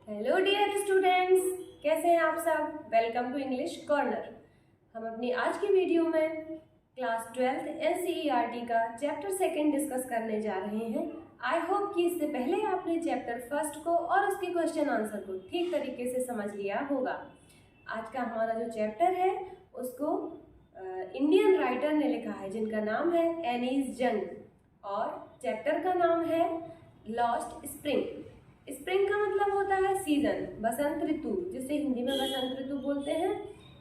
Hello dear students, कैसे हैं आप सब। Welcome to English corner. हम अपनी आज की वीडियो में क्लास 12th NCERT का चैप्टर 2 डिस्कस करने जा रहे हैं। आई होप कि इससे पहले आपने चैप्टर 1 को और उसके क्वेश्चन आंसर को ठीक तरीके से समझ लिया होगा। आज का हमारा जो चैप्टर है उसको इंडियन राइटर ने लिखा है जिनका नाम है एनीस जंग, और चैप्टर का नाम है लॉस्ट स्प्रिंग। स्प्रिंग का मतलब होता है सीजन, बसंत ऋतु, जिसे हिंदी में बसंत ऋतु बोलते हैं।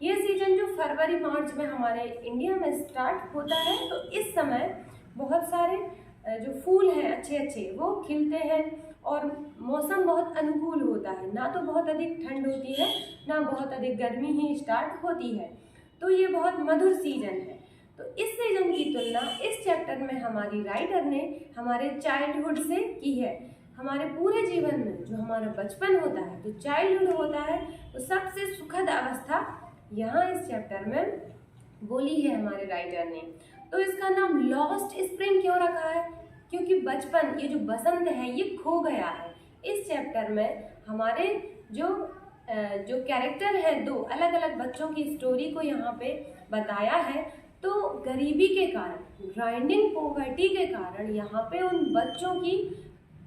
ये सीजन जो फरवरी मार्च में हमारे इंडिया में स्टार्ट होता है, तो इस समय बहुत सारे जो फूल हैं अच्छे अच्छे वो खिलते हैं और मौसम बहुत अनुकूल होता है। ना तो बहुत अधिक ठंड होती है, ना बहुत अधिक गर्मी ही स्टार्ट होती है। तो ये बहुत मधुर सीजन है। तो इस सीजन की तुलना इस चैप्टर में हमारी राइटर ने हमारे चाइल्डहुड से की है। हमारे पूरे जीवन में जो हमारा बचपन होता है, जो चाइल्डहुड होता है, वो सबसे सुखद अवस्था यहाँ इस चैप्टर में बोली है हमारे राइटर ने। तो इसका नाम लॉस्ट स्प्रिंग क्यों रखा है? क्योंकि बचपन, ये जो बसंत है, ये खो गया है। इस चैप्टर में हमारे जो कैरेक्टर है, दो अलग अलग बच्चों की स्टोरी को यहाँ पे बताया है। तो गरीबी के कारण, ग्राइंडिंग पॉवर्टी के कारण यहाँ पे उन बच्चों की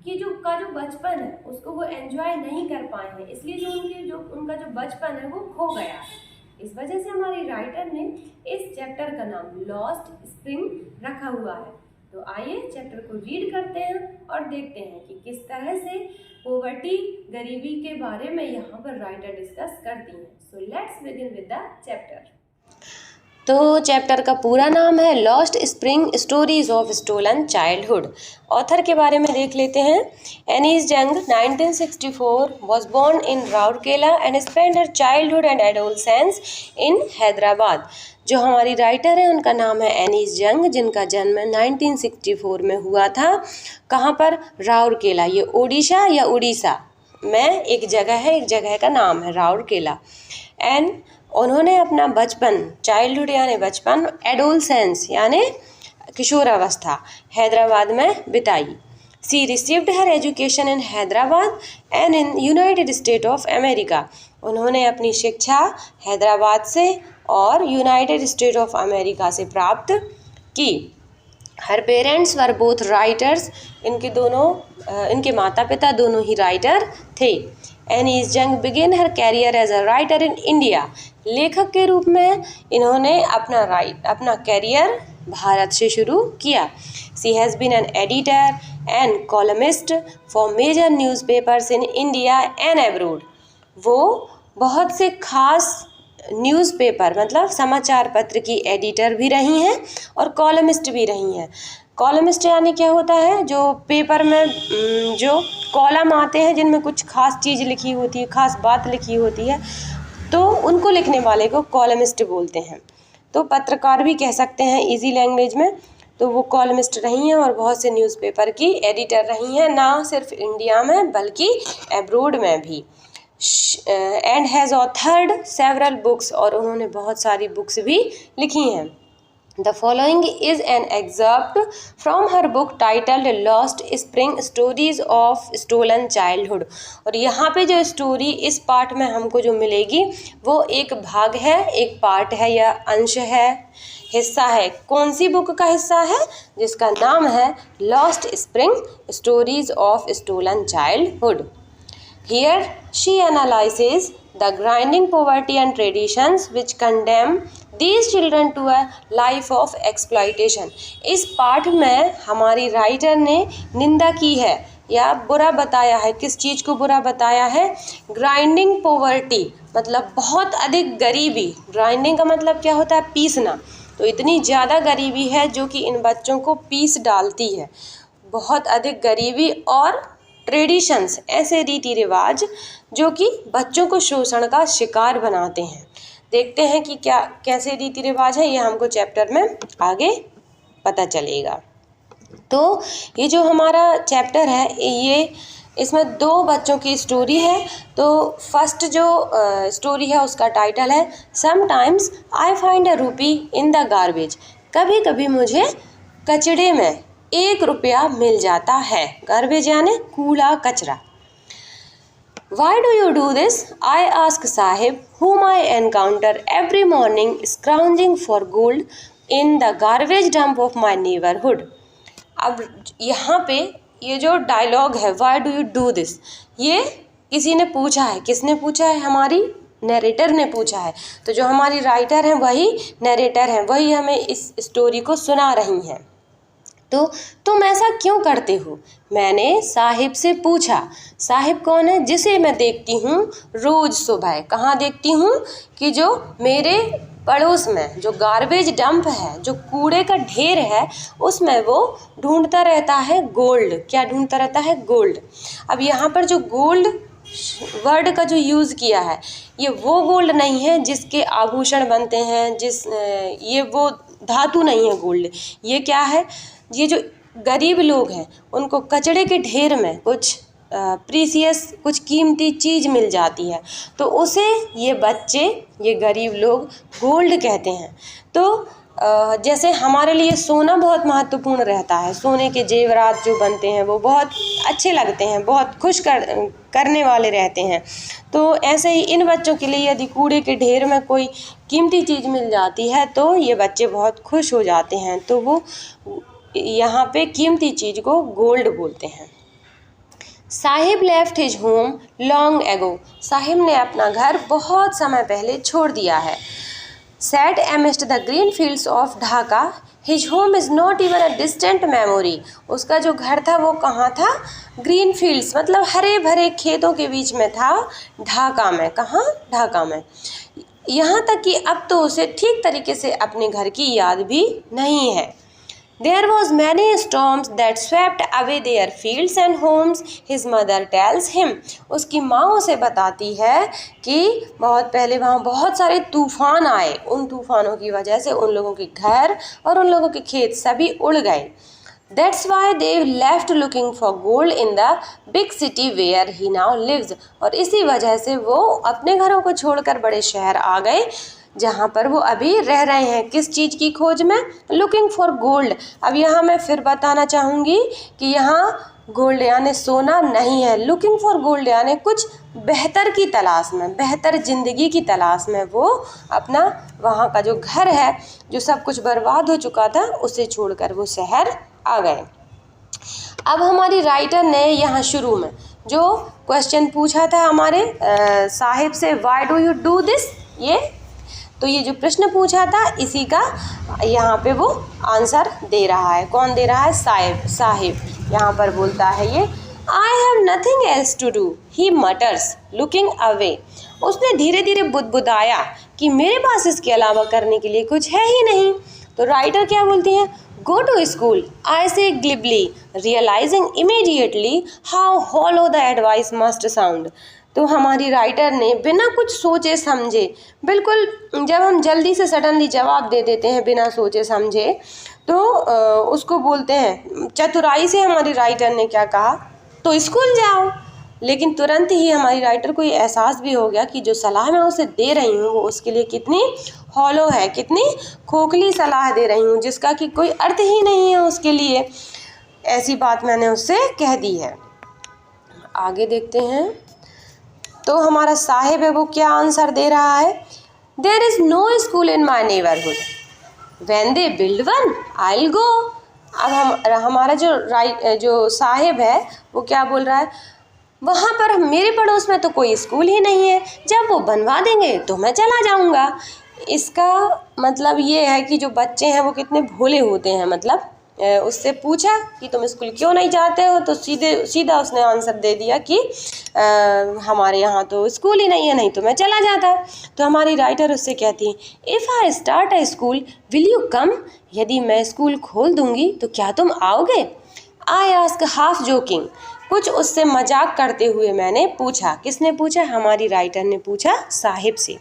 जो बचपन है उसको वो एंजॉय नहीं कर पाए हैं, इसलिए उनका जो बचपन है वो खो गया है। इस वजह से हमारी राइटर ने इस चैप्टर का नाम लॉस्ट स्प्रिंग रखा हुआ है। तो आइए चैप्टर को रीड करते हैं और देखते हैं कि किस तरह से पॉवर्टी, गरीबी के बारे में यहाँ पर राइटर डिस्कस करती हैं। So let's begin with the chapter. तो चैप्टर का पूरा नाम है lost spring, stories of stolen childhood. Author के बारे में देख लेते हैं। एनीस जंग 1964 was born in Rourkela and spent her childhood and adolescence in Hyderabad. जो हमारी राइटर है उनका नाम है एनीस जंग, जिनका जन्म 1964 में हुआ था। कहाँ पर? राउरकेला। ये ओडिशा या उड़ीसा में एक जगह है, एक जगह का नाम है राउरकेला। एंड उन्होंने अपना बचपन, चाइल्डहुड यानी बचपन, एडोलसेंस यानी किशोरावस्था, हैदराबाद में बिताई। She received her education in Hyderabad and in United State of America. उन्होंने अपनी शिक्षा हैदराबाद से और यूनाइटेड स्टेट ऑफ अमेरिका से प्राप्त की। Her parents were both writers. इनके माता पिता दोनों ही राइटर थे। Anees Jung begin her career as a writer in India. लेखक के रूप में इन्होंने अपना कैरियर भारत से शुरू किया। She has been an editor and columnist for major newspapers in India and abroad. वो बहुत से खास न्यूज़पेपर मतलब समाचार पत्र की एडिटर भी रही हैं और कॉलमिस्ट भी रही हैं। कॉलमिस्ट यानी क्या होता है? जो पेपर में जो कॉलम आते हैं जिनमें कुछ खास चीज़ लिखी होती है, खास बात लिखी होती है, तो उनको लिखने वाले को कॉलमिस्ट बोलते हैं। तो पत्रकार भी कह सकते हैं इजी लैंग्वेज में। तो वो कॉलमिस्ट रही हैं और बहुत से न्यूज़पेपर की एडिटर रही हैं, ना सिर्फ इंडिया में बल्कि अब्रोड में भी। And has authored several books, और उन्होंने बहुत सारी बुक्स भी लिखी हैं। The following is an excerpt from her book titled Lost Spring, Stories of Stolen Childhood। और यहाँ पे जो स्टोरी इस पार्ट में हमको जो मिलेगी वो एक भाग है, एक पार्ट है या अंश है, हिस्सा है। कौन सी बुक का हिस्सा है? जिसका नाम है lost spring, stories of stolen childhood. Here she analyzes the grinding poverty and traditions which condemn these children to a life of exploitation। इस पाठ में हमारी राइटर ने निंदा की है या बुरा बताया है। किस चीज़ को बुरा बताया है? ग्राइंडिंग पॉवर्टी मतलब बहुत अधिक गरीबी। ग्राइंडिंग का मतलब क्या होता है? पीसना। तो इतनी ज़्यादा गरीबी है जो कि इन बच्चों को पीस डालती है। बहुत अधिक गरीबी और ट्रेडिशंस, ऐसे रीति रिवाज जो कि बच्चों को शोषण का शिकार बनाते हैं। देखते हैं कि क्या कैसे रीति रिवाज है, ये हमको चैप्टर में आगे पता चलेगा। तो ये जो हमारा चैप्टर है, ये इसमें दो बच्चों की स्टोरी है। तो फर्स्ट जो स्टोरी है उसका टाइटल है समटाइम्स आई फाइंड अ रूपी इन द गार्बेज। कभी कभी मुझे कचड़े में 1 रुपया मिल जाता है। गार्बेज यानी कूड़ा कचरा। Why do you do this? I ask Sahib, whom I encounter every morning scrounging for gold in the garbage dump of my neighborhood. अब यहाँ पे ये जो डायलॉग है why do you do this, ये किसी ने पूछा है. किसने पूछा है? हमारी नरेटर ने पूछा है. तो जो हमारी राइटर हैं वही नरेटर हैं, वही हमें इस स्टोरी को सुना रही हैं. तो तुम ऐसा क्यों करते हो? मैंने साहिब से पूछा. साहिब कौन है? जिसे मैं देखती हूँ रोज़ सुबह. कहाँ देखती हूँ? कि जो मेरे पड़ोस में जो गार्बेज डंप है, जो कूड़े का ढेर है, उसमें वो ढूंढता रहता है गोल्ड. क्या ढूंढता रहता है? गोल्ड. अब यहाँ पर जो गोल्ड वर्ड का जो यूज़ किया है, ये वो गोल्ड नहीं है जिसके आभूषण बनते हैं, ये वो धातु नहीं है गोल्ड. ये क्या है? ये जो गरीब लोग हैं उनको कचड़े के ढेर में कुछ प्रीसियस, कुछ कीमती चीज़ मिल जाती है, तो उसे ये बच्चे, ये गरीब लोग गोल्ड कहते हैं. तो जैसे हमारे लिए सोना बहुत महत्वपूर्ण रहता है, सोने के जेवरात जो बनते हैं वो बहुत अच्छे लगते हैं, बहुत खुश करने वाले रहते हैं. तो ऐसे ही इन बच्चों के लिए यदि कूड़े के ढेर में कोई कीमती चीज़ मिल जाती है तो ये बच्चे बहुत खुश हो जाते हैं. तो वो यहाँ पे कीमती चीज़ को गोल्ड बोलते हैं. Sahib left his home long ago. Sahib ने अपना घर बहुत समय पहले छोड़ दिया है. Set amidst the green fields of Dhaka, his home is not even a distant memory. उसका जो घर था वो कहाँ था? ग्रीन फील्ड्स, मतलब हरे भरे खेतों के बीच में था, ढाका में. कहाँ? ढाका में. यहाँ तक कि अब तो उसे ठीक तरीके से अपने घर की याद भी नहीं है. There was many storms that swept away their fields and homes, his mother tells him. उसकी माँ उसे बताती है कि बहुत पहले वहाँ बहुत सारे तूफान आए. उन तूफानों की वजह से उन लोगों के घर और उन लोगों के खेत सभी उड़ गए. That's why they left looking for gold in the big city where he now lives. और इसी वजह से वो अपने घरों को छोड़कर बड़े शहर आ गए जहाँ पर वो अभी रह रहे हैं. किस चीज़ की खोज में? Looking for gold. अब यहाँ मैं फिर बताना चाहूँगी कि यहाँ गोल्ड यानी सोना नहीं है. लुकिंग फॉर गोल्ड यानी कुछ बेहतर की तलाश में, बेहतर ज़िंदगी की तलाश में वो अपना वहाँ का जो घर है, जो सब कुछ बर्बाद हो चुका था, उसे छोड़कर वो शहर आ गए. अब हमारी राइटर ने यहाँ शुरू में जो क्वेश्चन पूछा था हमारे साहिब से, why do you do this, ये जो प्रश्न पूछा था इसी का यहाँ पे वो आंसर दे रहा है. कौन दे रहा है? साहिब. यहाँ पर बोलता है ये, I have nothing else to do, he matters looking away. उसने धीरे धीरे बुदबुदाया कि मेरे पास इसके अलावा करने के लिए कुछ है ही नहीं. तो राइटर क्या बोलती हैं? Go to school, I say glibly, realising immediately how hollow the advice must sound. तो हमारी राइटर ने बिना कुछ सोचे समझे, बिल्कुल जब हम जल्दी से सडनली जवाब दे देते हैं बिना सोचे समझे, तो उसको बोलते हैं, चतुराई से हमारी राइटर ने क्या कहा? तो स्कूल जाओ. लेकिन तुरंत ही हमारी राइटर को ये एहसास भी हो गया कि जो सलाह मैं उसे दे रही हूँ वो उसके लिए कितनी हॉलो है, कितनी खोखली सलाह दे रही हूँ, जिसका कि कोई अर्थ ही नहीं है उसके लिए. ऐसी बात मैंने उससे कह दी है. आगे देखते हैं. तो हमारा साहिब है वो क्या आंसर दे रहा है? There is no school in my neighbourhood, when they build one I will go. अब हमारा जो साहिब है वो क्या बोल रहा है? वहाँ पर मेरे पड़ोस में तो कोई स्कूल ही नहीं है, जब वो बनवा देंगे तो मैं चला जाऊँगा. इसका मतलब ये है कि जो बच्चे हैं वो कितने भोले होते हैं. मतलब उससे पूछा कि तुम स्कूल क्यों नहीं जाते हो, तो सीधा उसने आंसर दे दिया कि हमारे यहाँ तो स्कूल ही नहीं है, नहीं तो मैं चला जाता. तो हमारी राइटर उससे कहती है, if I start a school will you come, यदि मैं स्कूल खोल दूँगी तो क्या तुम आओगे? आई आस्क हाफ जोकिंग, कुछ उससे मजाक करते हुए मैंने पूछा. किसने पूछा? हमारी राइटर ने पूछा साहिब से.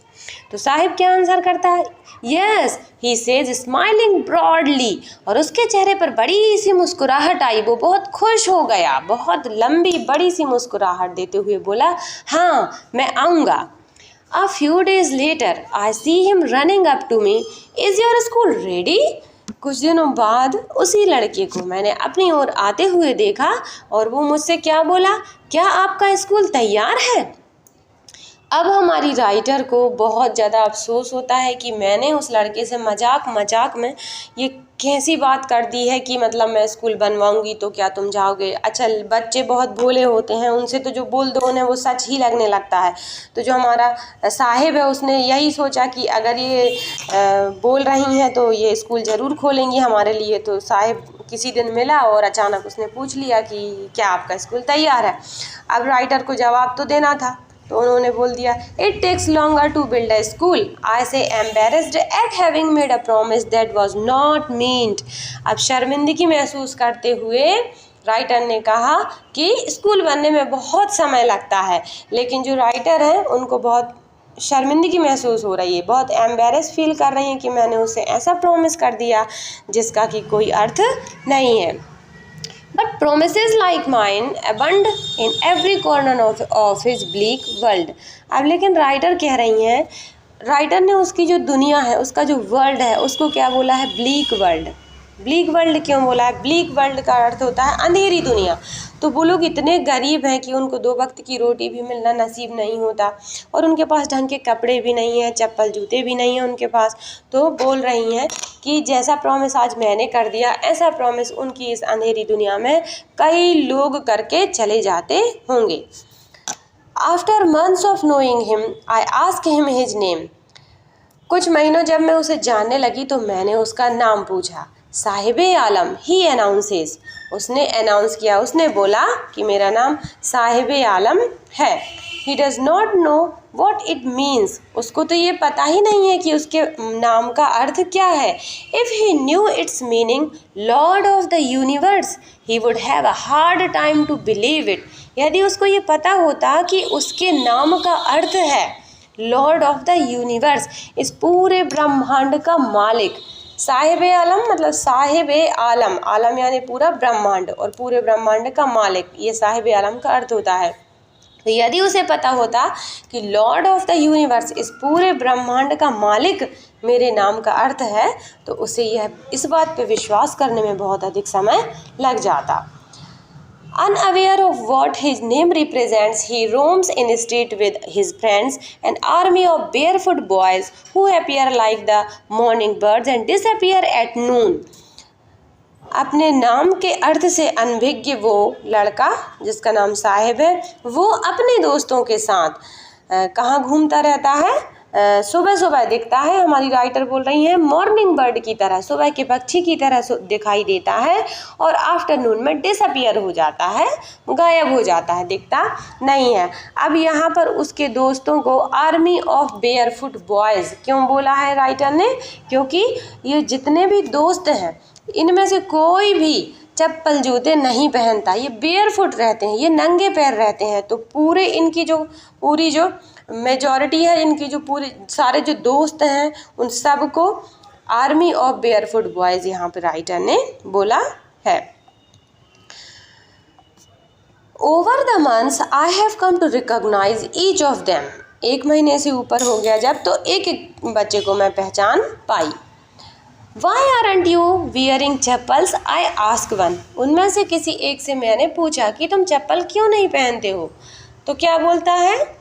तो साहिब क्या आंसर करता है? Yes he says smiling broadly, और उसके चेहरे पर बड़ी सी मुस्कुराहट आई. वो बहुत खुश हो गया, बहुत लंबी बड़ी सी मुस्कुराहट देते हुए बोला, हाँ मैं आऊँगा. A few days later I see him running up to me, is your school ready. कुछ दिनों बाद उसी लड़के को मैंने अपनी ओर आते हुए देखा और वो मुझसे क्या बोला? क्या आपका स्कूल तैयार है? अब हमारी राइटर को बहुत ज़्यादा अफसोस होता है कि मैंने उस लड़के से मजाक मजाक में ये कैसी बात कर दी है कि मतलब मैं स्कूल बनवाऊंगी तो क्या तुम जाओगे। अच्छा, बच्चे बहुत भोले होते हैं, उनसे तो जो बोल दो उन्हें वो सच ही लगने लगता है। तो जो हमारा साहिब है उसने यही सोचा कि अगर ये बोल रही हैं तो ये स्कूल ज़रूर खोलेंगी हमारे लिए। तो साहिब किसी दिन मिला और अचानक उसने पूछ लिया कि क्या आपका स्कूल तैयार है। अब राइटर को जवाब तो देना था, तो उन्होंने बोल दिया, it takes longer to build a school, I say embarrassed at having made a promise that was not meant. अब शर्मिंदगी महसूस करते हुए राइटर ने कहा कि स्कूल बनने में बहुत समय लगता है, लेकिन जो राइटर हैं उनको बहुत शर्मिंदगी महसूस हो रही है, बहुत एम्बेरस फील कर रही हैं कि मैंने उसे ऐसा प्रॉमिस कर दिया जिसका कि कोई अर्थ नहीं है। But promises like mine abound in every corner of his bleak world। अब लेकिन राइटर कह रही हैं, राइटर ने उसकी जो दुनिया है, उसका जो वर्ल्ड है, उसको क्या बोला है, ब्लीक वर्ल्ड। ब्लीक वर्ल्ड क्यों बोला है? ब्लीक वर्ल्ड का अर्थ होता है अंधेरी दुनिया। तो वो लोग इतने गरीब हैं कि उनको 2 वक्त की रोटी भी मिलना नसीब नहीं होता, और उनके पास ढंग के कपड़े भी नहीं हैं, चप्पल जूते भी नहीं हैं उनके पास। तो बोल रही हैं कि जैसा प्रॉमिस आज मैंने कर दिया, ऐसा प्रॉमिस उनकी इस अंधेरी दुनिया में कई लोग करके चले जाते होंगे। After months of knowing him I ask him his name. कुछ महीनों जब मैं उसे जानने लगी तो मैंने उसका नाम पूछा। साहिबे आलम ही अनाउंसेस, उसने अनाउंस किया, उसने बोला कि मेरा नाम साहिबे आलम है। He does not know what it means, उसको तो ये पता ही नहीं है कि उसके नाम का अर्थ क्या है। If he knew its meaning lord of the universe he would have a hard time to believe it. यदि उसको ये पता होता कि उसके नाम का अर्थ है लॉर्ड ऑफ द यूनिवर्स, इस पूरे ब्रह्मांड का मालिक। साहिब आलम मतलब साहिब आलम, आलम यानी पूरा ब्रह्मांड, और पूरे ब्रह्मांड का मालिक, ये साहिब आलम का अर्थ होता है। तो यदि उसे पता होता कि लॉर्ड ऑफ द यूनिवर्स, इस पूरे ब्रह्मांड का मालिक मेरे नाम का अर्थ है, तो उसे यह इस बात पे विश्वास करने में बहुत अधिक समय लग जाता। Unaware of what his name represents, he roams in the street with his friends, an army of barefoot boys who appear like the morning birds and disappear at noon। अपने नाम के अर्थ से अनभिज्ञ वो लड़का जिसका नाम साहिब है, वो अपने दोस्तों के साथ कहाँ घूमता रहता है? सुबह सुबह दिखता है। हमारी राइटर बोल रही हैं मॉर्निंग बर्ड की तरह, सुबह के पक्षी की तरह दिखाई देता है, और आफ्टरनून में डिसअपियर हो जाता है, गायब हो जाता है, दिखता नहीं है। अब यहाँ पर उसके दोस्तों को आर्मी ऑफ बेयरफुट बॉयज़ क्यों बोला है राइटर ने? क्योंकि ये जितने भी दोस्त हैं इनमें से कोई भी चप्पल जूते नहीं पहनता, ये बेयरफुट रहते हैं, ये नंगे पैर रहते हैं। तो पूरे इनकी जो पूरी जो मेजॉरिटी है, इनकी जो पूरे सारे जो दोस्त हैं, उन सब को आर्मी ऑफ बेयरफुट बॉयज़ यहाँ पे राइटर ने बोला है। Over the months I have come to recognise each of them. 1 महीने से ऊपर हो गया जब, तो एक एक बच्चे को मैं पहचान पाई। Why aren't you wearing chappals? I ask one। उनमें से किसी एक से मैंने पूछा कि तुम चप्पल क्यों नहीं पहनते हो? तो क्या बोलता है?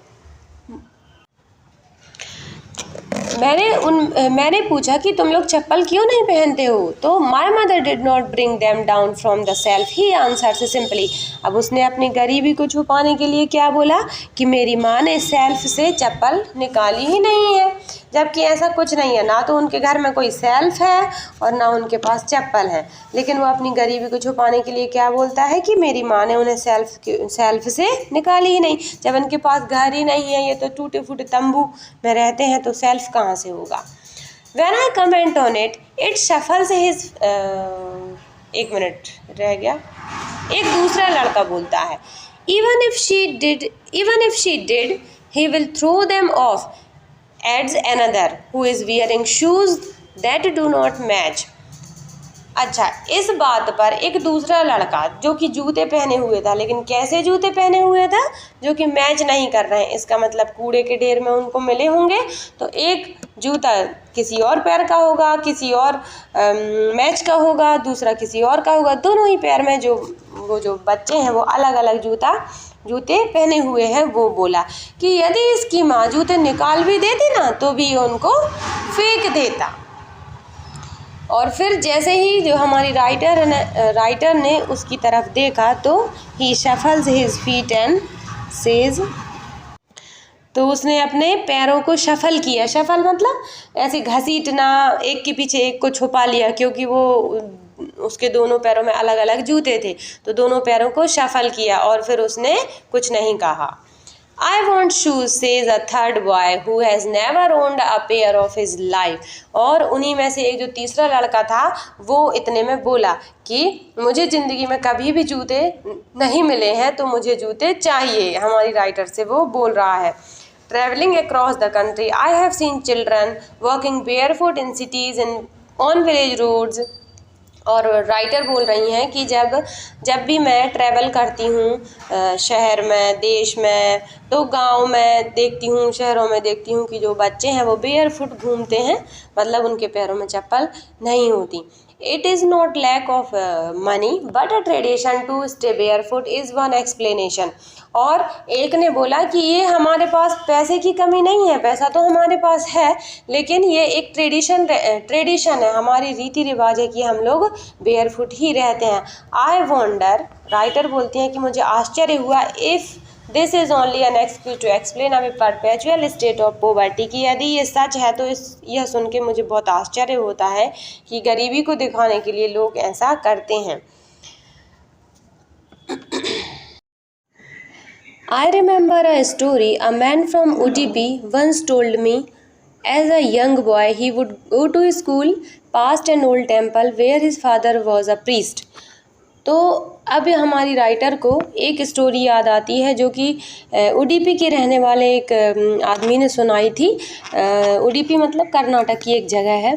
मैंने पूछा कि तुम लोग चप्पल क्यों नहीं पहनते हो? तो my mother did not bring them down from the self, he answer simply. अब उसने अपनी गरीबी को छुपाने के लिए क्या बोला कि मेरी माँ ने सेल्फ से चप्पल निकाली ही नहीं है, जबकि ऐसा कुछ नहीं है। ना तो उनके घर में कोई सेल्फ है और ना उनके पास चप्पल है, लेकिन वो अपनी गरीबी को छुपाने के लिए क्या बोलता है कि मेरी माँ ने उन्हें सेल्फ से निकाली ही नहीं। जब उनके पास घर ही नहीं है, ये तो टूटे फूटे तंबू में रहते हैं, तो सेल्फ कहाँ से होगा? When I comment on it, it shuffles his 1 minute रह गया। एक दूसरा लड़का बोलता है even if she did, he will throw them off, adds another who is wearing shoes that do not match। अच्छा, इस बात पर एक दूसरा लड़का जो कि जूते पहने हुए था, लेकिन कैसे जूते पहने हुए था? जो कि मैच नहीं कर रहे हैं। इसका मतलब कूड़े के ढेर में उनको मिले होंगे, तो एक जूता किसी और पैर का होगा, किसी और मैच का होगा, दूसरा किसी और का होगा। दोनों ही पैर में जो बच्चे हैं वो अलग अलग जूता जूते पहने हुए हैं वो बोला कि यदि इसकी माँ जूते निकाल भी देती ना तो भी उनको फेंक देता। और फिर जैसे ही जो हमारी राइटर ने उसकी तरफ देखा तो ही shuffles his feet and says, तो उसने अपने पैरों को शफल किया। शफल मतलब ऐसे घसीटना, एक के पीछे एक को छुपा लिया, क्योंकि वो उसके दोनों पैरों में अलग अलग जूते थे तो दोनों पैरों को शफल किया और फिर उसने कुछ नहीं कहा। I want shoes, says a third boy who has never owned a pair of his life. और उन्हीं में से एक जो तीसरा लड़का था वो इतने में बोला कि मुझे ज़िंदगी में कभी भी जूते नहीं मिले हैं तो मुझे जूते चाहिए। हमारी राइटर से वो बोल रहा है। Traveling across the country, I have seen children walking barefoot in cities and on village roads. और राइटर बोल रही हैं कि जब भी मैं ट्रैवल करती हूँ शहर में, देश में, तो गांव में देखती हूँ, शहरों में देखती हूँ कि जो बच्चे हैं वो बेयर फुट घूमते हैं, मतलब उनके पैरों में चप्पल नहीं होती। It is not lack of money but a tradition to stay barefoot is one explanation. और एक ने बोला कि ये हमारे पास पैसे की कमी नहीं है, पैसा तो हमारे पास है, लेकिन ये एक ट्रेडिशन है, हमारी रीति रिवाज है कि हम लोग बेयरफुट ही रहते हैं। आई वॉन्डर, राइटर बोलती हैं कि मुझे आश्चर्य हुआ, if this is only an excuse to explain a perpetual state of poverty, कि यदि ये सच है तो यह सुन के मुझे बहुत आश्चर्य होता है कि गरीबी को दिखाने के लिए लोग ऐसा करते हैं। I remember a story a man from UTP once told me. As a young boy, he would go to school past an old temple where his father was a priest. तो अब हमारी राइटर को एक story याद आती है जो कि उडुपी के रहने वाले एक आदमी ने सुनाई थी। उडुपी मतलब कर्नाटक की एक जगह है।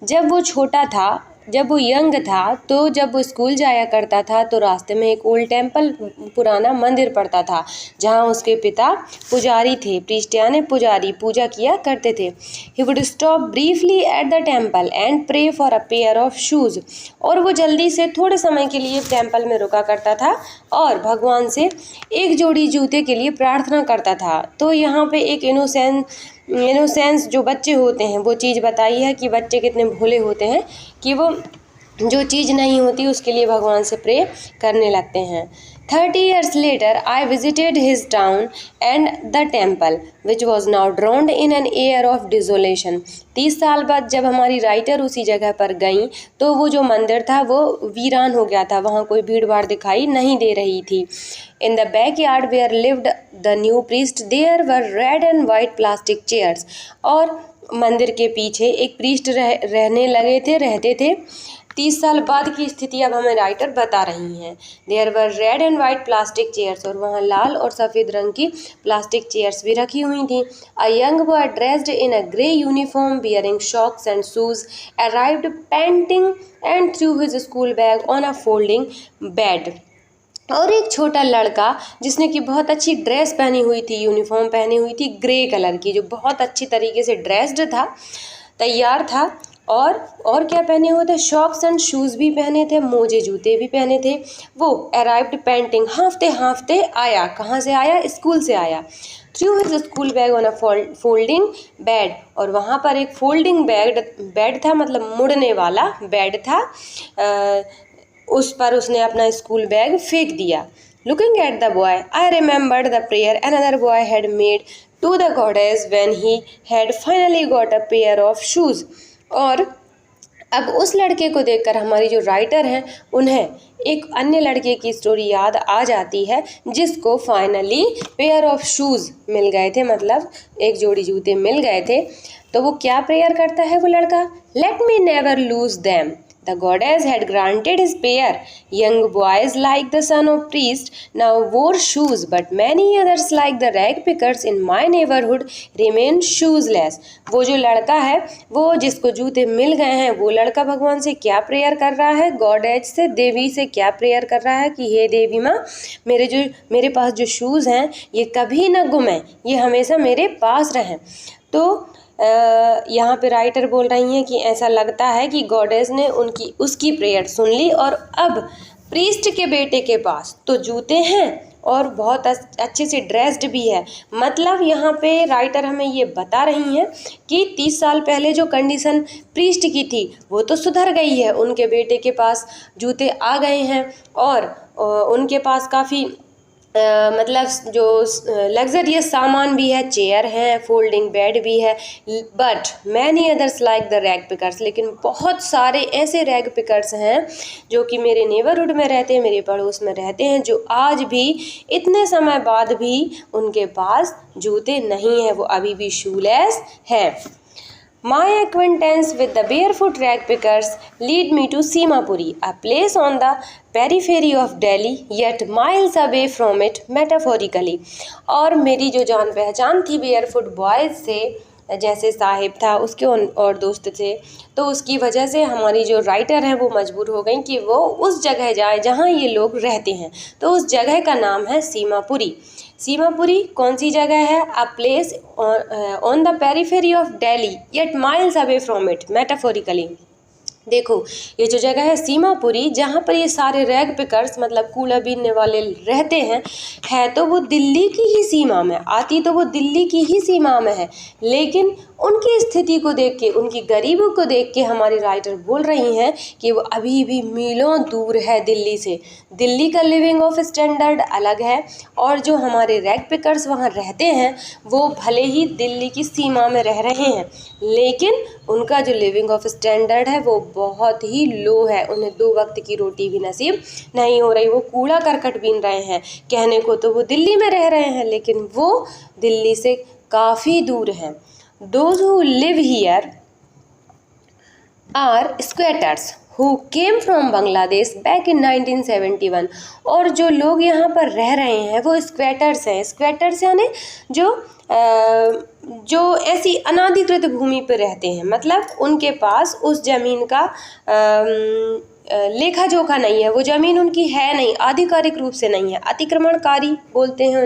जब वो छोटा था, जब वो यंग था, तो जब वो स्कूल जाया करता था तो रास्ते में एक ओल्ड टेम्पल, पुराना मंदिर पड़ता था जहाँ उसके पिता पुजारी थे, क्रिश्चियन पुजारी पूजा किया करते थे। He would stop briefly at the temple and pray for a pair of shoes, और वो जल्दी से थोड़े समय के लिए टेम्पल में रुका करता था और भगवान से एक जोड़ी जूते के लिए प्रार्थना करता था। तो यहाँ पे एक इनोसेंस जो बच्चे होते हैं वो चीज़ बताई है कि बच्चे कितने भोले होते हैं कि वो जो चीज़ नहीं होती उसके लिए भगवान से प्रे करने लगते हैं। 30 years later, I visited his town and the temple, which was now drowned in an air of desolation. 30 साल बाद जब हमारी राइटर उसी जगह पर गई तो वो जो मंदिर था वो वीरान हो गया था, वहाँ कोई भीड़ भाड़ दिखाई नहीं दे रही थी। In the backyard where lived the new priest, there were red and white plastic chairs. और मंदिर के पीछे एक प्रीस्ट रहते थे। 30 साल बाद की स्थिति अब हमें राइटर बता रही हैं। There were red and white plastic chairs, और वहाँ लाल और सफ़ेद रंग की प्लास्टिक चेयर्स भी रखी हुई थी। A young boy dressed in a grey uniform wearing socks and shoes arrived panting and threw his school bag on a folding bed. और एक छोटा लड़का जिसने कि बहुत अच्छी ड्रेस पहनी हुई थी, यूनिफॉर्म पहनी हुई थी ग्रे कलर की, जो बहुत अच्छी तरीके से ड्रेस्ड था, तैयार था, और क्या पहने हुए थे, शॉक्स एंड शूज़ भी पहने थे, मोजे जूते भी पहने थे। वो अराइव्ड पैंटिंग, हाँफते आया। कहाँ से आया? स्कूल से आया। Through his school bag on a folding bed, और वहाँ पर एक फोल्डिंग बेड था, मतलब मुड़ने वाला बेड था, उस पर उसने अपना स्कूल बैग फेंक दिया। Looking at the boy I remembered the prayer another boy had made to the goddess when he had finally got a pair of shoes. और अब उस लड़के को देखकर हमारी जो राइटर हैं उन्हें एक अन्य लड़के की स्टोरी याद आ जाती है जिसको फाइनली पेयर ऑफ शूज़ मिल गए थे, मतलब एक जोड़ी जूते मिल गए थे। तो वो क्या प्रेयर करता है वो लड़का? Let me never lose them. The goddess had granted his pair. Young boys like the son of priest now wore shoes, but many others like the rag pickers in my neighborhood remain shoeless. वो जो लड़का है, वो जिसको जूते मिल गए हैं, वो लड़का भगवान से क्या प्रेयर कर रहा है? गॉडेज से, देवी से क्या प्रेयर कर रहा है कि हे देवी माँ, मेरे पास जो शूज़ हैं ये कभी ना गुमें, ये हमेशा मेरे पास रहें। तो यहाँ पे राइटर बोल रही हैं कि ऐसा लगता है कि गॉडेस ने उसकी प्रेयर सुन ली और अब प्रीस्ट के बेटे के पास तो जूते हैं और बहुत अच्छे से ड्रेस्ड भी है। मतलब यहाँ पे राइटर हमें ये बता रही हैं कि 30 साल पहले जो कंडीशन प्रीस्ट की थी वो तो सुधर गई है, उनके बेटे के पास जूते आ गए हैं और उनके पास काफ़ी मतलब जो लग्जरियस सामान भी है, चेयर है, फोल्डिंग बेड भी है। But many others like the rag pickers, लेकिन बहुत सारे ऐसे रैग पिकर्स हैं जो कि मेरे नेबरहुड में रहते हैं, मेरे पड़ोस में रहते हैं, जो आज भी इतने समय बाद भी उनके पास जूते नहीं हैं, वो अभी भी शूलेस है। My acquaintance with the barefoot rag pickers lead me to Simapuri, a place on the periphery of Delhi, yet miles away from it metaphorically. और मेरी जो जान पहचान थी barefoot boys से, जैसे साहिब था उसके और दोस्त थे, तो उसकी वजह से हमारी जो राइटर है वो मजबूर हो गई कि वो उस जगह जाए जहाँ ये लोग रहते हैं। तो उस जगह का नाम है सीमापुरी। सीमापुरी कौन सी जगह है? A place on the periphery of Delhi yet miles away from it metaphorically. देखो ये जो जगह है सीमापुरी, जहाँ पर ये सारे रैग पिकर्स मतलब कूड़ा बीनने वाले रहते हैं, है तो वो दिल्ली की ही सीमा में, आती तो वो दिल्ली की ही सीमा में है, लेकिन उनकी स्थिति को देख के, उनकी गरीबी को देख के हमारी राइटर बोल रही हैं कि वो अभी भी मीलों दूर है दिल्ली से। दिल्ली का लिविंग ऑफ स्टैंडर्ड अलग है और जो हमारे रैग पिकर्स वहाँ रहते हैं वो भले ही दिल्ली की सीमा में रह रहे हैं, लेकिन उनका जो लिविंग ऑफ स्टैंडर्ड है वो बहुत ही लो है। उन्हें 2 वक्त की रोटी भी नसीब नहीं हो रही, वो कूड़ा करकट बीन रहे हैं। कहने को तो वो दिल्ली में रह रहे हैं, लेकिन वो दिल्ली से काफ़ी दूर हैं। Those who live here are squatters who came from Bangladesh back in 1971। और जो लोग यहाँ पर रह रहे हैं वो स्क्वैटर्स हैं। स्क्वैटर्स यानी जो ऐसी अनाधिकृत भूमि पर रहते हैं, मतलब उनके पास उस ज़मीन का लेखा जोखा नहीं है, वो ज़मीन उनकी है नहीं, आधिकारिक रूप से नहीं है, अतिक्रमणकारी बोलते हैं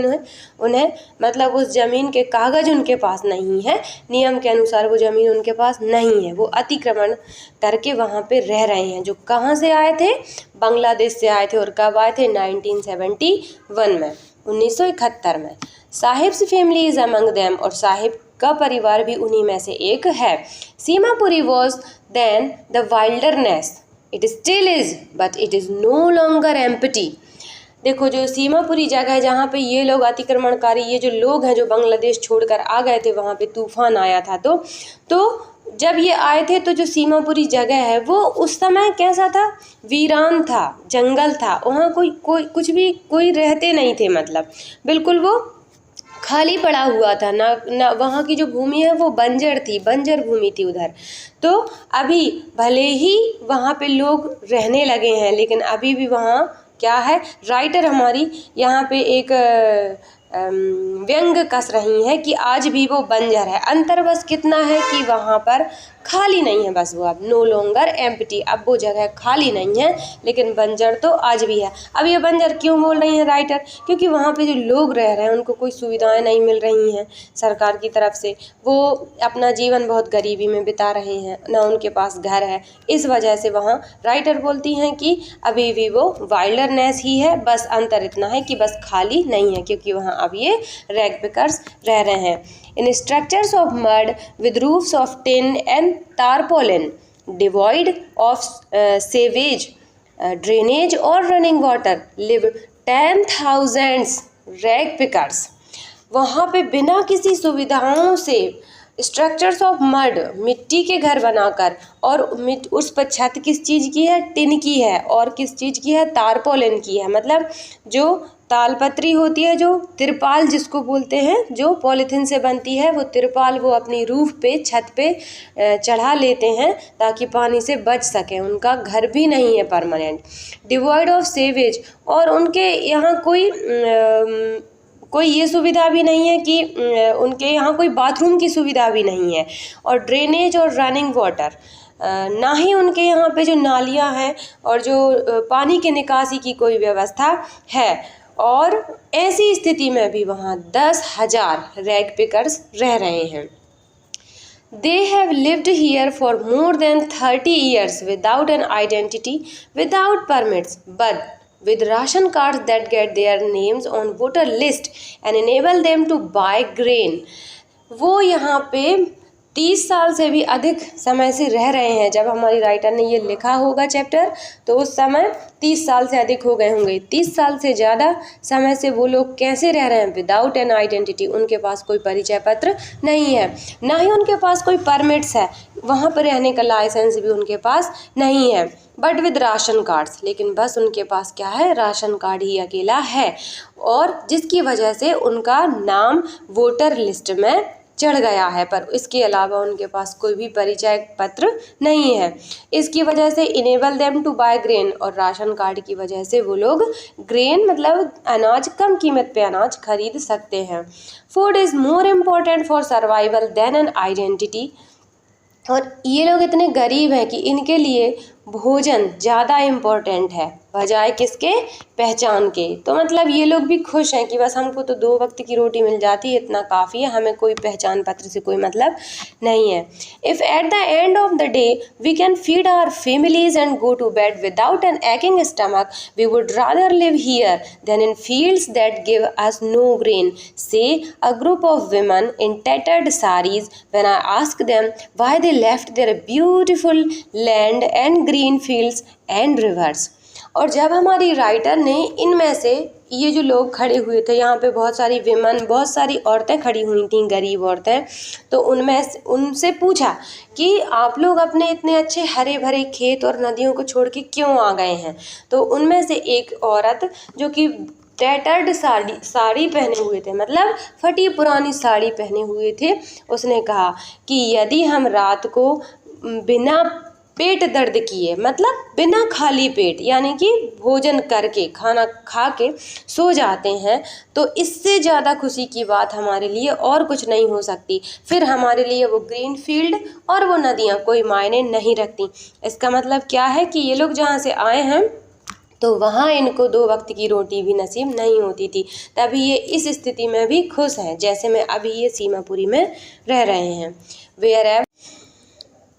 उन्हें मतलब उस ज़मीन के कागज़ उनके पास नहीं है, नियम के अनुसार वो ज़मीन उनके पास नहीं है, वो अतिक्रमण करके वहाँ पे रह रहे हैं। जो कहाँ से आए थे? बांग्लादेश से आए थे। और कब आए थे? 1971 में, 1971 में। Sahibs family is among them, और साहिब का परिवार भी उन्हीं में से एक है। Seemapuri was then the wilderness, it still is but it is no longer empty. देखो जो सीमापुरी जगह है जहाँ पे ये लोग अतिक्रमणकारी, ये जो लोग हैं जो बांग्लादेश छोड़कर आ गए थे, वहाँ पे तूफान आया था, तो जब ये आए थे तो जो सीमापुरी जगह है वो उस समय कैसा था? वीरान था, जंगल था, वहाँ कोई रहते नहीं थे, मतलब बिल्कुल वो खाली पड़ा हुआ था ना वहाँ की जो भूमि है वो बंजर भूमि थी उधर। तो अभी भले ही वहाँ पे लोग रहने लगे हैं, लेकिन अभी भी वहाँ क्या है? राइटर हमारी यहाँ पे एक व्यंग कस रही है कि आज भी वो बंजर है। अंतर बस कितना है कि वहाँ पर खाली नहीं है, बस वो अब नो लॉन्गर एम्प्टी, अब वो जगह खाली नहीं है, लेकिन बंजर तो आज भी है। अब ये बंजर क्यों बोल रही हैं राइटर? क्योंकि वहाँ पे जो लोग रह रहे हैं उनको कोई सुविधाएं नहीं मिल रही हैं सरकार की तरफ से, वो अपना जीवन बहुत गरीबी में बिता रहे हैं, ना उनके पास घर है। इस वजह से वहाँ राइटर बोलती हैं कि अभी भी वो वाइल्डरनेस ही है, बस अंतर इतना है कि बस खाली नहीं है, क्योंकि वहाँ अब ये रैग पिकर्स रह रहे हैं। In structures of mud with roofs of tin and tarpaulin, devoid of sewage, drainage or running water, live 10,000 rag pickers। वहाँ पे बिना किसी सुविधाओं से स्ट्रक्चर्स ऑफ मड, मिट्टी के घर बनाकर, और उस पर छत किस चीज़ की है? टिन की है। और किस चीज़ की है? तारपोलिन की है। मतलब जो तालपत्री होती है, जो तिरपाल जिसको बोलते हैं, जो पॉलीथीन से बनती है, वो तिरपाल वो अपनी रूफ पे, छत पे चढ़ा लेते हैं ताकि पानी से बच सकें। उनका घर भी नहीं है परमानेंट। डिवॉइड ऑफ सेवेज, और उनके यहाँ कोई ये सुविधा भी नहीं है कि उनके यहाँ कोई बाथरूम की सुविधा भी नहीं है। और ड्रेनेज और रनिंग वाटर, ना ही उनके यहाँ पे जो नालियाँ हैं और जो पानी के निकासी की कोई व्यवस्था है। और ऐसी स्थिति में भी वहाँ 10,000 रैग पिकर्स रह रहे हैं। They have lived here for more than 30 years without an identity, without permits, but with ration cards that get their names on voter list and enable them to buy grain. वो यहाँ पे 30 साल से भी अधिक समय से रह रहे हैं। जब हमारी राइटर ने ये लिखा होगा चैप्टर, तो उस समय 30 साल से अधिक हो गए होंगे। 30 साल से ज़्यादा समय से वो लोग कैसे रह रहे हैं? विदाउट एन आइडेंटिटी, उनके पास कोई परिचय पत्र नहीं है, ना ही उनके पास कोई परमिट्स है, वहाँ पर रहने का लाइसेंस भी उनके पास नहीं है, बट विद राशन कार्ड्स, लेकिन बस उनके पास क्या है? राशन कार्ड ही अकेला है, और जिसकी वजह से उनका नाम वोटर लिस्ट में चढ़ गया है, पर इसके अलावा उनके पास कोई भी परिचय पत्र नहीं है। इसकी वजह से enable them to buy grain, और राशन कार्ड की वजह से वो लोग ग्रेन मतलब अनाज, कम कीमत पे अनाज खरीद सकते हैं। Food is more important for survival than an identity, और ये लोग इतने गरीब हैं कि इनके लिए भोजन ज़्यादा इम्पोर्टेंट है बजाय किसके? पहचान के। तो मतलब ये लोग भी खुश हैं कि बस हमको तो 2 वक्त की रोटी मिल जाती है, इतना काफ़ी है, हमें कोई पहचान पत्र से कोई मतलब नहीं है। If at the end of the day we can feed our families and go to bed without an aching stomach, we would rather live here than in fields that give us no grain, say a group of women in tattered saris when I asked them why they left their beautiful land and green fields and rivers. और जब हमारी writer ने इनमें से ये जो लोग खड़े हुए थे, यहाँ पे बहुत सारी विमन, बहुत सारी औरतें खड़ी हुई थीं, गरीब औरतें, तो उनसे पूछा कि आप लोग अपने इतने अच्छे हरे भरे खेत और नदियों को छोड़ के क्यों आ गए हैं? तो उनमें से एक औरत जो कि टैटर्ड साड़ी पहने हुए थे, मतलब फटी पुरानी साड़ी पहने हुए थे, उसने कहा कि यदि हम रात को बिना पेट दर्द किए, मतलब बिना खाली पेट, यानी कि भोजन करके, खाना खा के सो जाते हैं, तो इससे ज़्यादा खुशी की बात हमारे लिए और कुछ नहीं हो सकती। फिर हमारे लिए वो ग्रीन फील्ड और वो नदियाँ कोई मायने नहीं रखती। इसका मतलब क्या है कि ये लोग जहाँ से आए हैं तो वहाँ इनको 2 वक्त की रोटी भी नसीब नहीं होती थी, तभी ये इस स्थिति में भी खुश हैं, जैसे में अभी ये सीमापुरी में रह रहे हैं।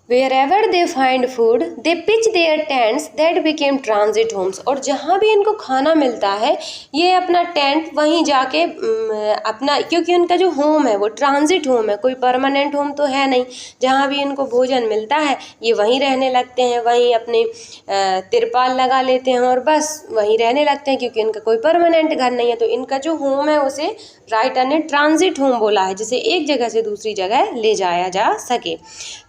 Wherever they find food, they pitch their tents that became transit homes. और जहाँ भी इनको खाना मिलता है, ये अपना टेंट वहीं जाके अपना, क्योंकि उनका जो होम है वो ट्रांजिट होम है, कोई परमानेंट होम तो है नहीं। जहाँ भी इनको भोजन मिलता है ये वहीं रहने लगते हैं, वहीं अपने तिरपाल लगा लेते हैं और बस वहीं रहने लगते हैं, क्योंकि इनका कोई परमानेंट घर नहीं है। तो इनका जो होम है उसे राइटर ने ट्रांजिट होम बोला है, जिसे एक जगह से दूसरी जगह ले जाया जा सके।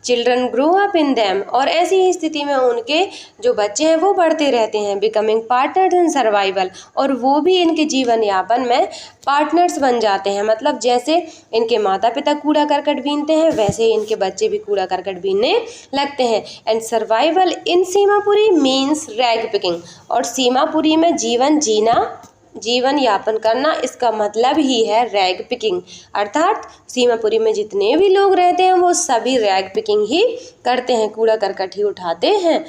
Children grow up in them, और ऐसी ही स्थिति में उनके जो बच्चे हैं वो बढ़ते रहते हैं, बिकमिंग पार्टनर्स इन सर्वाइवल, और वो भी इनके जीवन यापन में पार्टनर्स बन जाते हैं। मतलब जैसे इनके माता पिता कूड़ा करकट बीनते हैं, वैसे ही इनके बच्चे भी कूड़ा करकट बीनने लगते हैं। And survival in Seemapuri means rag picking, और सीमापुरी में जीवन जीना, जीवन यापन करना, इसका मतलब ही है रैग पिकिंग। अर्थात सीमापुरी में जितने भी लोग रहते हैं वो सभी रैग पिकिंग ही करते हैं, कूड़ा करकट ही उठाते हैं।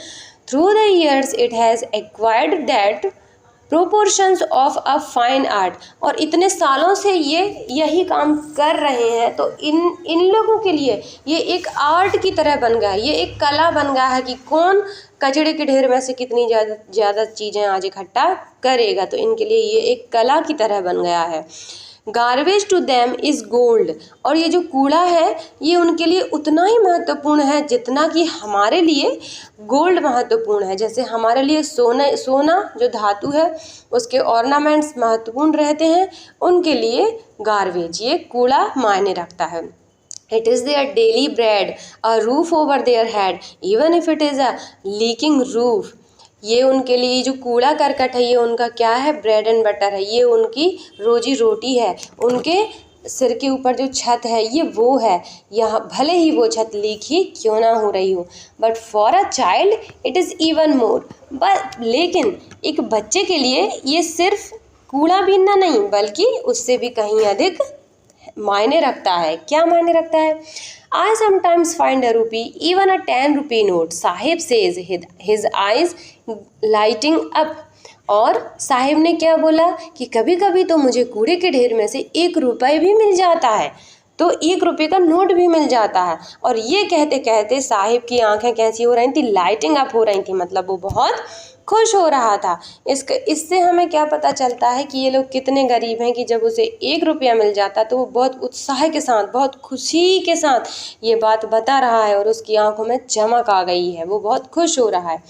Through the years it has acquired that proportions of a fine art, और इतने सालों से ये यही काम कर रहे हैं, तो इन लोगों के लिए ये एक आर्ट की तरह बन गया है, ये एक कला बन गया है कि कौन कचड़े के ढेर में से कितनी ज़्यादा चीज़ें आज इकट्ठा करेगा। तो इनके लिए ये एक कला की तरह बन गया है। Garbage to them is gold, और ये जो कूड़ा है ये उनके लिए उतना ही महत्वपूर्ण है जितना कि हमारे लिए गोल्ड महत्वपूर्ण है। जैसे हमारे लिए सोना जो धातु है उसके ऑर्नामेंट्स महत्वपूर्ण रहते हैं, उनके लिए गार्बेज, ये कूड़ा मायने रखता है। It is their daily bread, a roof over their head, even if it is a leaking roof. ये उनके लिए जो कूड़ा करकट है ये उनका क्या है? ब्रेड एंड बटर है, ये उनकी रोजी रोटी है। उनके सिर के ऊपर जो छत है ये वो है, यहाँ भले ही वो छत लीक ही क्यों ना हो रही हो। But for a child it is even more, but लेकिन एक बच्चे के लिए ये सिर्फ कूड़ा बीनना नहीं बल्कि उससे भी कहीं अधिक मायने रखता है। क्या मायने रखता है? I sometimes find a rupee, even a 10 rupee note, Sahib says, his eyes lighting up. और साहिब ने क्या बोला कि कभी कभी तो मुझे कूड़े के ढेर में से 1 रुपये भी मिल जाता है, तो 1 रुपये का नोट भी मिल जाता है। और ये कहते कहते साहिब की आंखें कैसी हो रही थी? लाइटिंग अप हो रही थी, मतलब वो बहुत खुश हो रहा था। इससे हमें क्या पता चलता है कि ये लोग कितने गरीब हैं कि जब उसे 1 रुपया मिल जाता तो वो बहुत उत्साह के साथ, बहुत खुशी के साथ ये बात बता रहा है और उसकी आंखों में चमक आ गई है, वो बहुत खुश हो रहा है।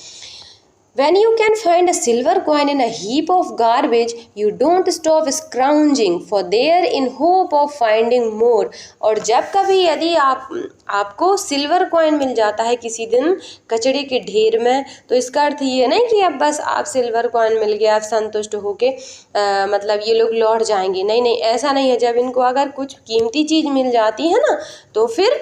When you can find a silver coin in a heap of garbage, you don't stop scrounging for there in hope of finding more. और जब कभी यदि आपको सिल्वर कॉइन मिल जाता है किसी दिन कचड़े के ढेर में, तो इसका अर्थ ये नहीं कि अब बस आप सिल्वर कॉइन मिल गया आप संतुष्ट होके मतलब ये लोग लौट जाएंगे। नहीं नहीं, ऐसा नहीं है। जब इनको अगर कुछ कीमती चीज़ मिल जाती है ना, तो फिर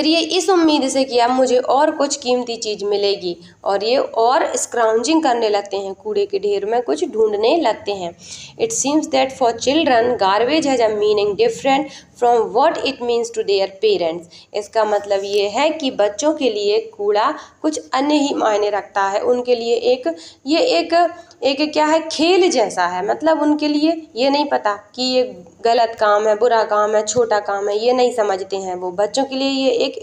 ये इस उम्मीद से कि अब मुझे और कुछ कीमती चीज़ मिलेगी और ये और स्क्राउंजिंग करने लगते हैं, कूड़े के ढेर में कुछ ढूंढने लगते हैं। It seems that for children garbage has a meaning different from what it means to their parents. इसका मतलब ये है कि बच्चों के लिए कूड़ा कुछ अन्य ही मायने रखता है। उनके लिए एक क्या है, खेल जैसा है। मतलब उनके लिए ये नहीं पता कि ये गलत काम है, बुरा काम है, छोटा काम है, ये नहीं समझते हैं वो। बच्चों के लिए ये एक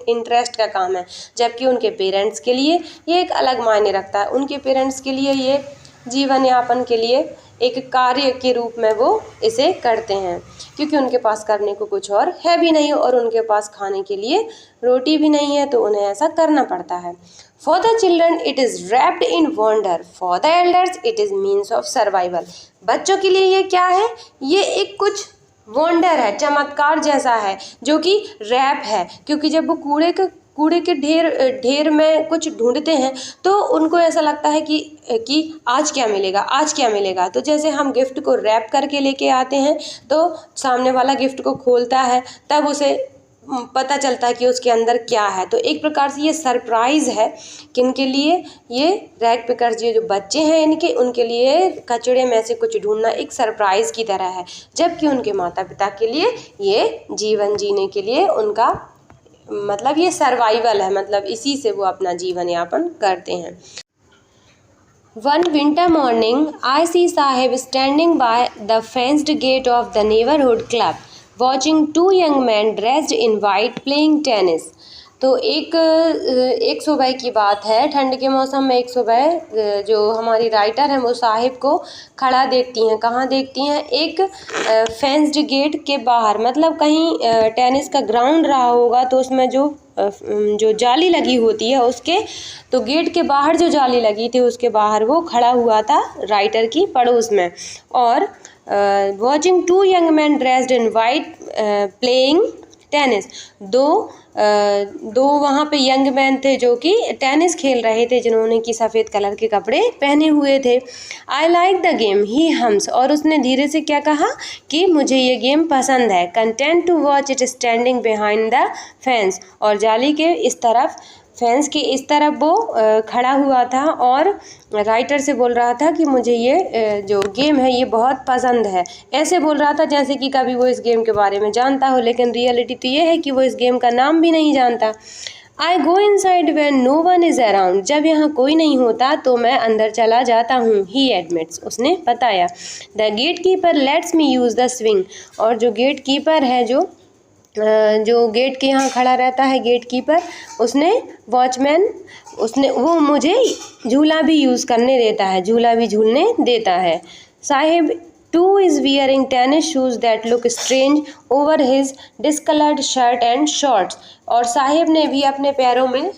इंटरेस्ट का काम है, जबकि उनके पेरेंट्स के लिए ये एक अलग मायने रखता है। उनके पेरेंट्स के लिए ये जीवन यापन के लिए एक कार्य के रूप में वो इसे करते हैं, क्योंकि उनके पास करने को कुछ और है भी नहीं और उनके पास खाने के लिए रोटी भी नहीं है, तो उन्हें ऐसा करना पड़ता है। For the children it is wrapped in wonder, for the elders it is means of survival. बच्चों के लिए ये क्या है, ये एक कुछ वंडर है, चमत्कार जैसा है, जो कि रैप है, क्योंकि जब वो कूड़े के ढेर में कुछ ढूंढते हैं तो उनको ऐसा लगता है कि आज क्या मिलेगा, आज क्या मिलेगा। तो जैसे हम गिफ्ट को रैप करके लेके आते हैं तो सामने वाला गिफ्ट को खोलता है, तब उसे पता चलता है कि उसके अंदर क्या है। तो एक प्रकार से ये सरप्राइज़ है किनके लिए, ये रैग पिकर्स, ये जो बच्चे हैं उनके लिए कचड़े में से कुछ ढूंढना एक सरप्राइज़ की तरह है, जबकि उनके माता पिता के लिए ये जीवन जीने के लिए उनका मतलब ये सर्वाइवल है, मतलब इसी से वो अपना जीवन यापन करते हैं। One winter morning, I see Sahib standing by the fenced gate of the neighborhood club, watching two young men dressed in white playing tennis. तो एक सुबह की बात है, ठंड के मौसम में एक सुबह जो हमारी राइटर हैं वो साहिब को खड़ा देखती हैं। कहाँ देखती हैं? एक फेंस्ड गेट के बाहर, मतलब कहीं टेनिस का ग्राउंड रहा होगा तो उसमें जो जाली लगी होती है उसके, तो गेट के बाहर जो जाली लगी थी उसके बाहर वो खड़ा हुआ था राइटर की पड़ोस में। और watching two young man dressed in white playing tennis, दो वहाँ पे यंग मैन थे जो कि टेनिस खेल रहे थे, जिन्होंने कि सफ़ेद कलर के कपड़े पहने हुए थे। I like the game he hums, और उसने धीरे से क्या कहा कि मुझे ये गेम पसंद है। Content to watch it standing behind the fence, और जाली के इस तरफ, फेंस के इस तरफ वो खड़ा हुआ था और राइटर से बोल रहा था कि मुझे ये जो गेम है ये बहुत पसंद है। ऐसे बोल रहा था जैसे कि कभी वो इस गेम के बारे में जानता हो, लेकिन रियलिटी तो ये है कि वो इस गेम का नाम भी नहीं जानता। I go inside when no one is around, जब यहाँ कोई नहीं होता तो मैं अंदर चला जाता हूँ। ही एडमिट्स, उसने बताया। The gatekeeper lets me use the swing, और जो गेट कीपर है जो गेट के यहाँ खड़ा रहता है, गेट कीपर, वॉचमैन, वो मुझे झूला भी यूज़ करने देता है, झूला भी झूलने देता है। Sahib two is wearing tennis shoes that look strange over his discoloured shirt and shorts, और साहिब ने भी अपने पैरों में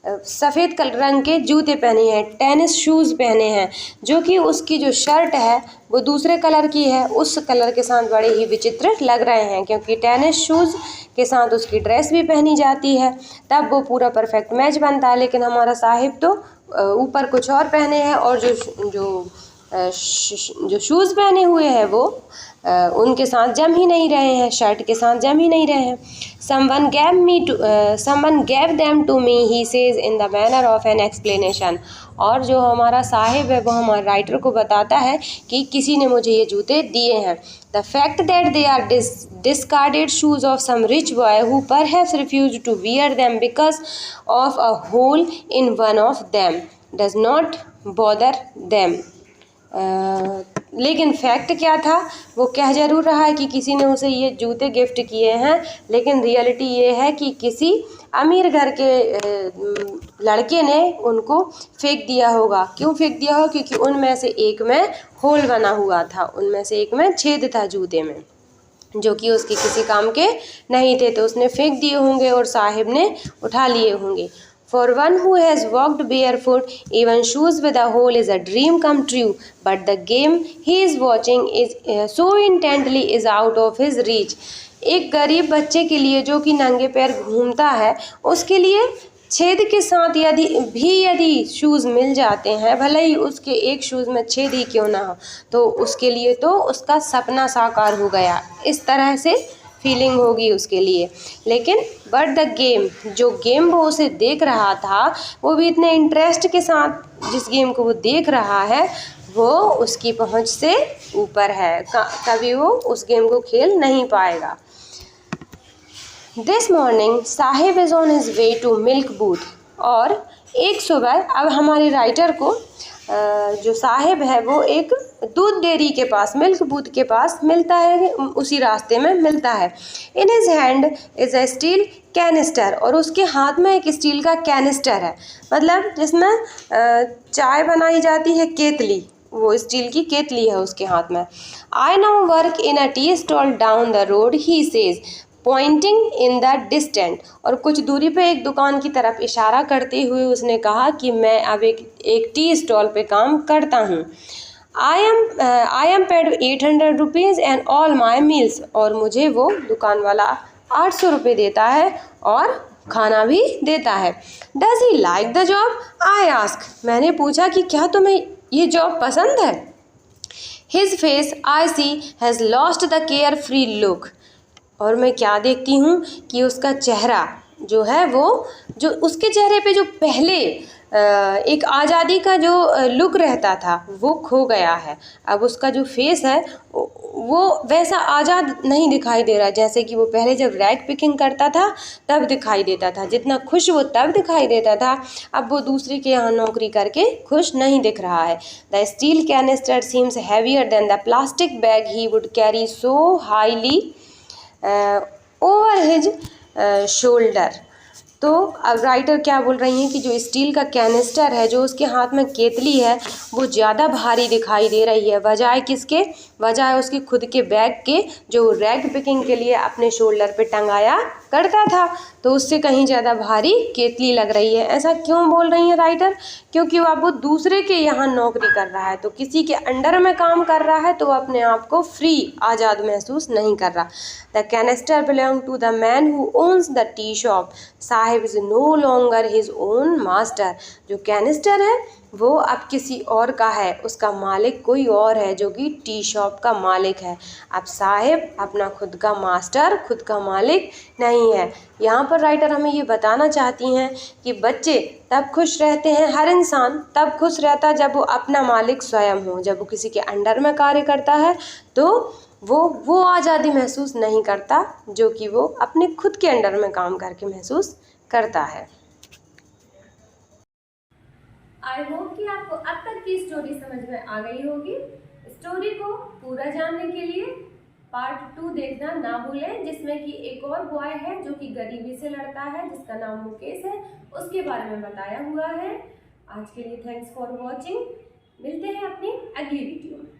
सफ़ेद रंग के जूते पहने हैं, टेनिस शूज़ पहने हैं, जो कि उसकी जो शर्ट है वो दूसरे कलर की है, उस कलर के साथ बड़े ही विचित्र लग रहे हैं, क्योंकि टेनिस शूज़ के साथ उसकी ड्रेस भी पहनी जाती है, तब वो पूरा परफेक्ट मैच बनता है। लेकिन हमारा साहिब तो ऊपर कुछ और पहने हैं, और जो शूज़ पहने हुए हैं वो उनके साथ जम ही नहीं रहे हैं, शर्ट के साथ जम ही नहीं रहे हैं। Someone gave them to me, he says in the manner of an explanation, और जो हमारा साहिब है वो हमारे राइटर को बताता है कि किसी ने मुझे ये जूते दिए हैं। The fact that they are discarded shoes of some rich boy who perhaps refused to wear them because of a hole in one of them does not bother them. लेकिन फैक्ट क्या था, वो कह जरूर रहा है कि किसी ने उसे ये जूते गिफ्ट किए हैं, लेकिन रियलिटी ये है कि किसी अमीर घर के लड़के ने उनको फेंक दिया होगा। क्यों फेंक दिया होगा? क्योंकि उनमें से एक में होल बना हुआ था, उनमें से एक में छेद था जूते में, जो कि उसके किसी काम के नहीं थे, तो उसने फेंक दिए होंगे और साहिब ने उठा लिए होंगे। For one who has walked barefoot, even shoes with a hole is a dream come true, but the game he is watching is so intently is out of his reach. एक गरीब बच्चे के लिए जो कि नंगे पैर घूमता है, उसके लिए छेद के साथ यदि शूज़ मिल जाते हैं, भले ही उसके एक शूज़ में छेद ही क्यों ना हो, तो उसके लिए तो उसका सपना साकार हो गया, इस तरह से फीलिंग होगी उसके लिए। लेकिन बट द गेम, जो गेम वो उसे देख रहा था, वो भी इतने इंटरेस्ट के साथ जिस गेम को वो देख रहा है, वो उसकी पहुंच से ऊपर है, कभी वो उस गेम को खेल नहीं पाएगा। This morning Saheb is on his way to milk booth. और एक सुबह अब हमारे राइटर को जो साहिब है वो एक दूध डेयरी के पास, मिल्क बूथ के पास मिलता है, उसी रास्ते में मिलता है। In his hand is a steel canister, और उसके हाथ में एक स्टील का कैनिस्टर है, मतलब जिसमें चाय बनाई जाती है, केतली, वो स्टील की केतली है उसके हाथ में। I now work in a tea stall down the road, he says, pointing in the distant. और कुछ दूरी पे एक दुकान की तरफ इशारा करते हुए उसने कहा कि मैं अब एक टी स्टॉल पे काम करता हूँ। I am paid 800 rupees and all my meals, और मुझे वो दुकान वाला 800 रुपये देता है और खाना भी देता है। Does he like the job? I ask, मैंने पूछा कि क्या तुम्हें ये जॉब पसंद है? His face I see has lost the carefree look, और मैं क्या देखती हूँ कि उसका चेहरा जो है, वो जो उसके चेहरे पे जो पहले एक आज़ादी का जो लुक रहता था वो खो गया है। अब उसका जो फेस है वो वैसा आज़ाद नहीं दिखाई दे रहा, जैसे कि वो पहले जब रैग पिकिंग करता था तब दिखाई देता था, जितना खुश वो तब दिखाई देता था, अब वो दूसरे के यहाँ नौकरी करके खुश नहीं दिख रहा है। The steel canister seems heavier than the plastic bag he would carry so highly over his shoulder. तो अब राइटर क्या बोल रही हैं कि जो स्टील का कैनिस्टर है, जो उसके हाथ में केतली है, वो ज़्यादा भारी दिखाई दे रही है, बजाय किसके? बजाय उसके खुद के बैग के, जो रैग पिकिंग के लिए अपने शोल्डर पे टंगाया करता था, तो उससे कहीं ज़्यादा भारी केतली लग रही है। ऐसा क्यों बोल रही हैं राइटर? क्योंकि अब वो दूसरे के यहाँ नौकरी कर रहा है, तो किसी के अंडर में काम कर रहा है, तो वो अपने आप को फ्री, आज़ाद महसूस नहीं कर रहा। The canister belong to the man who owns the tea shop, Saheb is no longer his own master. जो कैनिस्टर है वो अब किसी और का है, उसका मालिक कोई और है, जो कि टी शॉप का मालिक है। अब साहिब अपना खुद का मास्टर, खुद का मालिक नहीं है। यहाँ पर राइटर हमें ये बताना चाहती हैं कि बच्चे तब खुश रहते हैं, हर इंसान तब खुश रहता है जब वो अपना मालिक स्वयं हो। जब वो किसी के अंडर में कार्य करता है तो वो आज़ादी महसूस नहीं करता, जो कि वो अपने खुद के अंडर में काम करके महसूस करता है। आई होप कि आपको अब तक की स्टोरी समझ में आ गई होगी। स्टोरी को पूरा जानने के लिए पार्ट 2 देखना ना भूलें, जिसमें कि एक और बॉय है जो कि गरीबी से लड़ता है, जिसका नाम मुकेश है, उसके बारे में बताया हुआ है। आज के लिए थैंक्स फॉर वॉचिंग। मिलते हैं अपनी अगली वीडियो में।